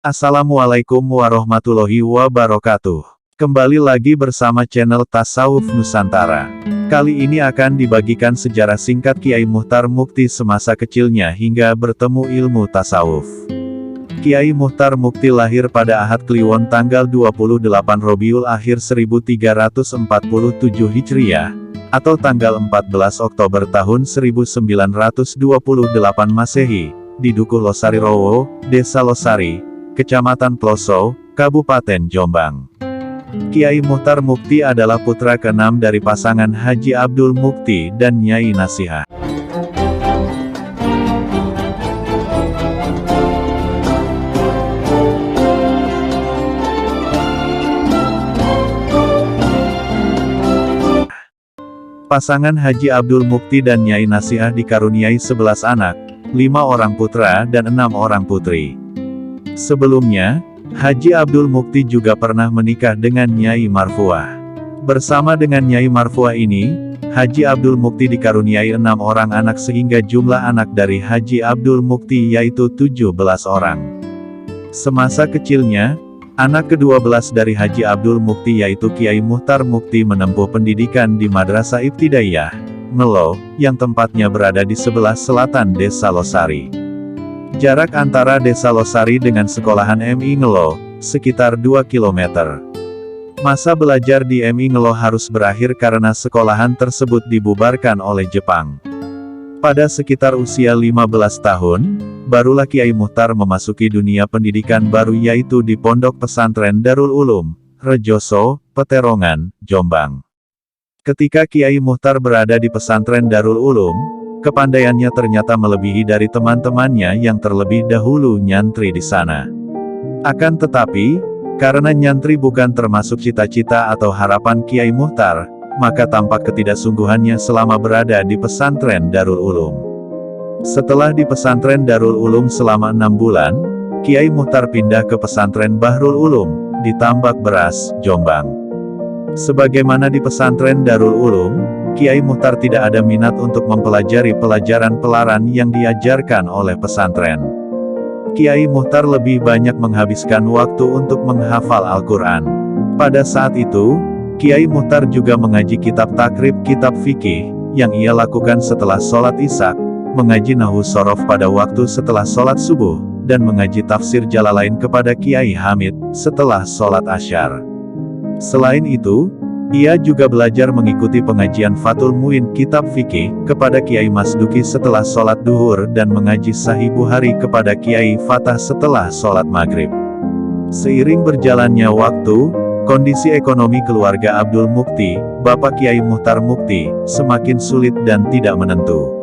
Assalamualaikum warahmatullahi wabarakatuh. Kembali lagi bersama channel Tasawuf Nusantara. Kali ini akan dibagikan sejarah singkat Kiai Muchtar Mukti semasa kecilnya hingga bertemu ilmu tasawuf. Kiai Muchtar Mukti lahir pada Ahad Kliwon tanggal 28 Rabiul Akhir 1347 Hijriah, atau tanggal 14 Oktober tahun 1928 Masehi, di Dukuh Losari Rowo, Desa Losari, Kecamatan Ploso, Kabupaten Jombang. Kiai Muchtar Mukti adalah putra keenam dari pasangan Haji Abdul Mukti dan Nyai Nasihah. Pasangan Haji Abdul Mukti dan Nyai Nasihah dikaruniai 11 anak, 5 orang putra dan 6 orang putri. Sebelumnya, Haji Abdul Mukti juga pernah menikah dengan Nyai Marfuah. Bersama dengan Nyai Marfuah ini, Haji Abdul Mukti dikaruniai 6 orang anak sehingga jumlah anak dari Haji Abdul Mukti yaitu 17 orang. Semasa kecilnya, anak ke-12 dari Haji Abdul Mukti yaitu Kiai Muchtar Mukti menempuh pendidikan di Madrasah Ibtidaiyah, Ngelo, yang tempatnya berada di sebelah selatan Desa Losari. Jarak antara Desa Losari dengan sekolahan MI Ngelo, sekitar 2 km. Masa belajar di MI Ngelo harus berakhir karena sekolahan tersebut dibubarkan oleh Jepang. Pada sekitar usia 15 tahun, barulah Kiai Muchtar memasuki dunia pendidikan baru yaitu di Pondok Pesantren Darul Ulum, Rejoso, Peterongan, Jombang. Ketika Kiai Muchtar berada di pesantren Darul Ulum, kepandaiannya ternyata melebihi dari teman-temannya yang terlebih dahulu nyantri di sana. Akan tetapi, karena nyantri bukan termasuk cita-cita atau harapan Kiai Muchtar, maka tampak ketidaksungguhannya selama berada di pesantren Darul Ulum. Setelah di pesantren Darul Ulum selama 6 bulan, Kiai Muchtar pindah ke pesantren Bahrul Ulum, di Tambak Beras, Jombang. Sebagaimana di pesantren Darul Ulum, Kiai Muchtar tidak ada minat untuk mempelajari pelajaran pelaran yang diajarkan oleh pesantren. Kiai Muchtar lebih banyak menghabiskan waktu untuk menghafal Al-Quran. Pada saat itu, Kiai Muchtar juga mengaji kitab takrib kitab fikih, yang ia lakukan setelah sholat Isya, mengaji Nahwu Shorof pada waktu setelah sholat subuh, dan mengaji tafsir Jalalain kepada Kiai Hamid, setelah sholat Asyar. Selain itu, ia juga belajar mengikuti pengajian Fathul Muin kitab fikih, kepada Kiai Masduki setelah sholat duhur dan mengaji Sahih Bukhari kepada Kiai Fatah setelah sholat maghrib. Seiring berjalannya waktu, kondisi ekonomi keluarga Abdul Mukti, Bapak Kiai Muchtar Mukti, semakin sulit dan tidak menentu.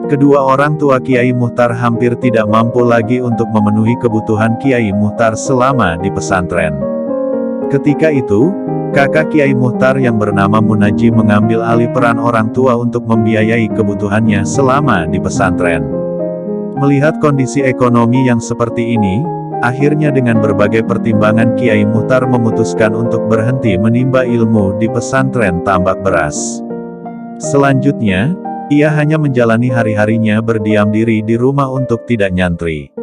Kedua orang tua Kiai Muchtar hampir tidak mampu lagi untuk memenuhi kebutuhan Kiai Muchtar selama di pesantren. Ketika itu, kakak Kiai Muchtar yang bernama Munaji mengambil alih peran orang tua untuk membiayai kebutuhannya selama di pesantren. Melihat kondisi ekonomi yang seperti ini, akhirnya dengan berbagai pertimbangan Kiai Muchtar memutuskan untuk berhenti menimba ilmu di pesantren Tambak Beras. Selanjutnya, ia hanya menjalani hari-harinya berdiam diri di rumah untuk tidak nyantri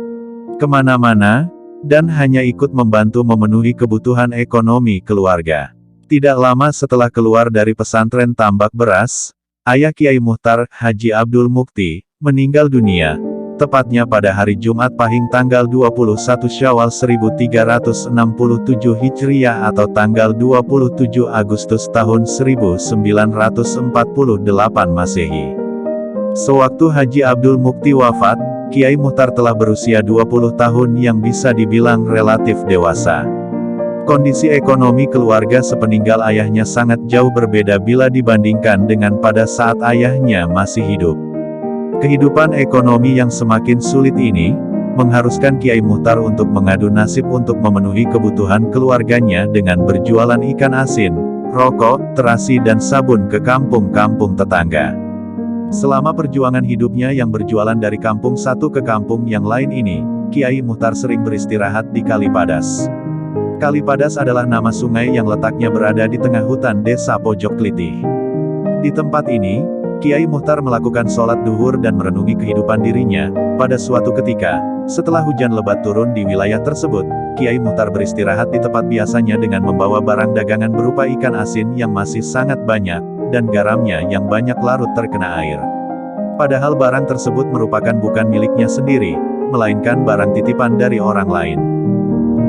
kemana-mana, dan hanya ikut membantu memenuhi kebutuhan ekonomi keluarga. Tidak lama setelah keluar dari pesantren Tambak Beras, ayah Kiai Muchtar, Haji Abdul Mukti, meninggal dunia, tepatnya pada hari Jumat Pahing tanggal 21 Syawal 1367 Hijriah atau tanggal 27 Agustus tahun 1948 Masehi. Sewaktu Haji Abdul Mukti wafat, Kiai Muchtar telah berusia 20 tahun yang bisa dibilang relatif dewasa. Kondisi ekonomi keluarga sepeninggal ayahnya sangat jauh berbeda bila dibandingkan dengan pada saat ayahnya masih hidup. Kehidupan ekonomi yang semakin sulit ini, mengharuskan Kiai Muchtar untuk mengadu nasib untuk memenuhi kebutuhan keluarganya dengan berjualan ikan asin, rokok, terasi dan sabun ke kampung-kampung tetangga. Selama perjuangan hidupnya yang berjualan dari kampung satu ke kampung yang lain ini, Kiai Muchtar sering beristirahat di Kalipadas. Kalipadas adalah nama sungai yang letaknya berada di tengah hutan desa Pojok Klitih. Di tempat ini, Kiai Muchtar melakukan sholat duhur dan merenungi kehidupan dirinya. Pada suatu ketika, Setelah hujan lebat turun di wilayah tersebut, Kiai Muchtar beristirahat di tempat biasanya dengan membawa barang dagangan berupa ikan asin yang masih sangat banyak, dan garamnya yang banyak larut terkena air. Padahal barang tersebut merupakan bukan miliknya sendiri, melainkan barang titipan dari orang lain.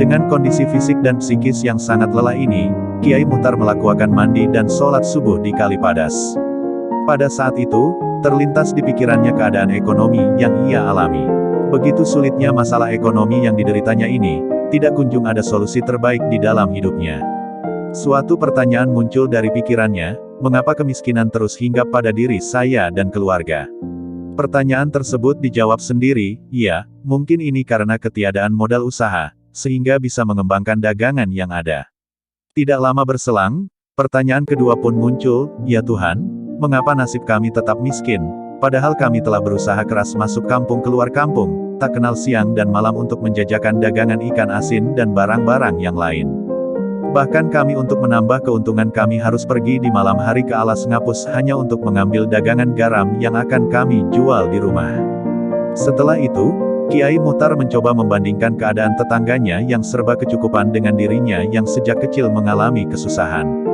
Dengan kondisi fisik dan psikis yang sangat lelah ini, Kiai Muchtar melakukan mandi dan sholat subuh di Kali Padas. Pada saat itu, terlintas di pikirannya keadaan ekonomi yang ia alami. Begitu sulitnya masalah ekonomi yang dideritanya ini, tidak kunjung ada solusi terbaik di dalam hidupnya. Suatu pertanyaan muncul dari pikirannya, mengapa kemiskinan terus hinggap pada diri saya dan keluarga? Pertanyaan tersebut dijawab sendiri, ya, mungkin ini karena ketiadaan modal usaha, sehingga bisa mengembangkan dagangan yang ada. Tidak lama berselang, pertanyaan kedua pun muncul, ya Tuhan, mengapa nasib kami tetap miskin? Padahal kami telah berusaha keras masuk kampung keluar kampung, tak kenal siang dan malam untuk menjajakan dagangan ikan asin dan barang-barang yang lain. Bahkan kami untuk menambah keuntungan kami harus pergi di malam hari ke alas ngapus hanya untuk mengambil dagangan garam yang akan kami jual di rumah. Setelah itu, Kiai Muchtar mencoba membandingkan keadaan tetangganya yang serba kecukupan dengan dirinya yang sejak kecil mengalami kesusahan.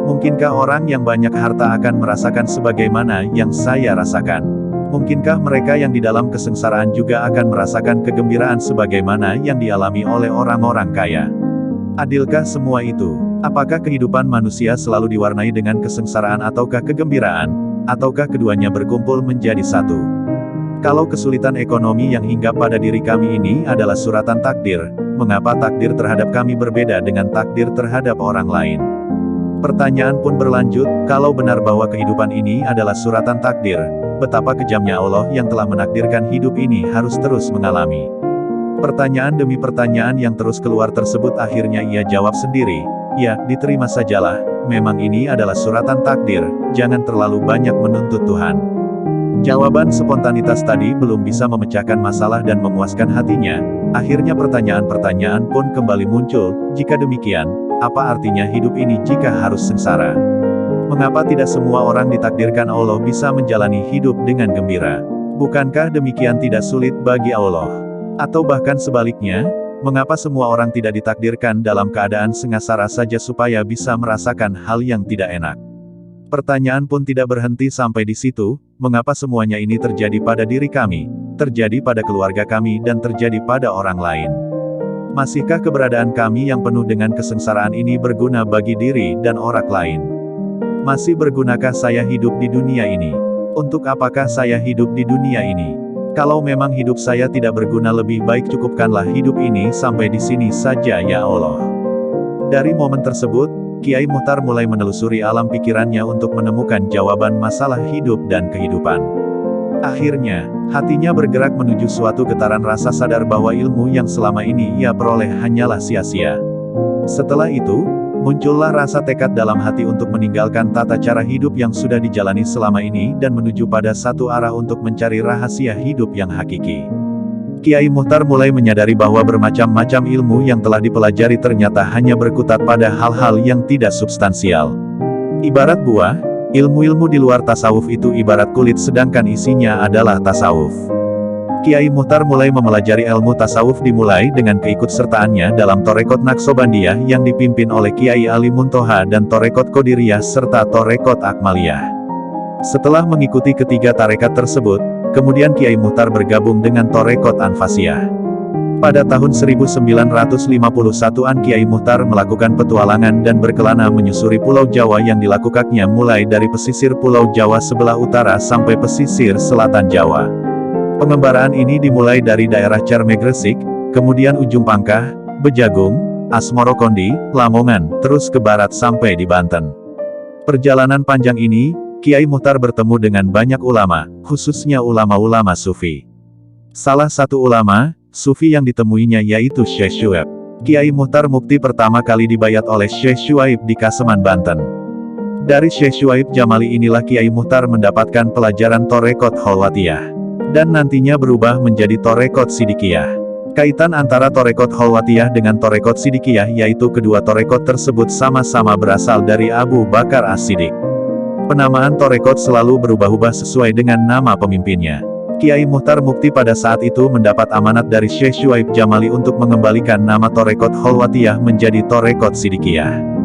Mungkinkah orang yang banyak harta akan merasakan sebagaimana yang saya rasakan? Mungkinkah mereka yang di dalam kesengsaraan juga akan merasakan kegembiraan sebagaimana yang dialami oleh orang-orang kaya? Adilkah semua itu? Apakah kehidupan manusia selalu diwarnai dengan kesengsaraan ataukah kegembiraan? Ataukah keduanya berkumpul menjadi satu? Kalau kesulitan ekonomi yang hinggap pada diri kami ini adalah suratan takdir, mengapa takdir terhadap kami berbeda dengan takdir terhadap orang lain? Pertanyaan pun berlanjut, kalau benar bahwa kehidupan ini adalah suratan takdir, betapa kejamnya Allah yang telah menakdirkan hidup ini harus terus mengalami. Pertanyaan demi pertanyaan yang terus keluar tersebut akhirnya ia jawab sendiri, ya, diterima sajalah, memang ini adalah suratan takdir, jangan terlalu banyak menuntut Tuhan. Jawaban spontanitas tadi belum bisa memecahkan masalah dan memuaskan hatinya, akhirnya pertanyaan-pertanyaan pun kembali muncul, jika demikian, apa artinya hidup ini jika harus sengsara? Mengapa tidak semua orang ditakdirkan Allah bisa menjalani hidup dengan gembira? Bukankah demikian tidak sulit bagi Allah? Atau bahkan sebaliknya, mengapa semua orang tidak ditakdirkan dalam keadaan sengsara saja supaya bisa merasakan hal yang tidak enak? Pertanyaan pun tidak berhenti sampai di situ, mengapa semuanya ini terjadi pada diri kami, terjadi pada keluarga kami dan terjadi pada orang lain? Masihkah keberadaan kami yang penuh dengan kesengsaraan ini berguna bagi diri dan orang lain? Masih bergunakah saya hidup di dunia ini? Untuk apakah saya hidup di dunia ini? Kalau memang hidup saya tidak berguna, lebih baik cukupkanlah hidup ini sampai di sini saja ya Allah. Dari momen tersebut, Kiai Muchtar mulai menelusuri alam pikirannya untuk menemukan jawaban masalah hidup dan kehidupan. Akhirnya, hatinya bergerak menuju suatu getaran rasa sadar bahwa ilmu yang selama ini ia peroleh hanyalah sia-sia. Setelah itu, muncullah rasa tekad dalam hati untuk meninggalkan tata cara hidup yang sudah dijalani selama ini dan menuju pada satu arah untuk mencari rahasia hidup yang hakiki. Kiai Muchtar mulai menyadari bahwa bermacam-macam ilmu yang telah dipelajari ternyata hanya berkutat pada hal-hal yang tidak substansial. Ibarat buah, ilmu-ilmu di luar tasawuf itu ibarat kulit sedangkan isinya adalah tasawuf. Kiai Muchtar mulai mempelajari ilmu tasawuf dimulai dengan keikutsertaannya dalam Torekot Naqsabandiyah yang dipimpin oleh Kiai Ali Muntoha dan Torekot Qadiriyah serta Torekot Akmaliyah. Setelah mengikuti ketiga tarekat tersebut, kemudian Kiai Muchtar bergabung dengan Torekot Anfasiyah. Pada tahun 1951-an Kiai Muchtar melakukan petualangan dan berkelana menyusuri Pulau Jawa yang dilakukannya mulai dari pesisir Pulau Jawa sebelah utara sampai pesisir selatan Jawa. Pengembaraan ini dimulai dari daerah Cerme Gresik, kemudian Ujung Pangkah, Bejagung, Asmoro Kondi, Lamongan, terus ke barat sampai di Banten. Perjalanan panjang ini, Kiai Muchtar bertemu dengan banyak ulama, khususnya ulama-ulama sufi. Salah satu ulama sufi yang ditemuinya yaitu Syekh Syuaib. Kiai Muchtar Mukti pertama kali dibayat oleh Syekh Syuaib di Kaseman, Banten. Dari Syekh Syuaib Jamali inilah Kiai Muchtar mendapatkan pelajaran Torekot Kholwatiyah, dan nantinya berubah menjadi Torekot Sidikiyah. Kaitan antara Torekot Kholwatiyah dengan Torekot Sidikiyah yaitu kedua Torekot tersebut sama-sama berasal dari Abu Bakar As-Siddiq. Penamaan Torekot selalu berubah-ubah sesuai dengan nama pemimpinnya. Kiai Muhtar Mukti pada saat itu mendapat amanat dari Syekh Syuaib Jamali untuk mengembalikan nama Torekot Kholwatiyah menjadi Torekot Sidikiyah.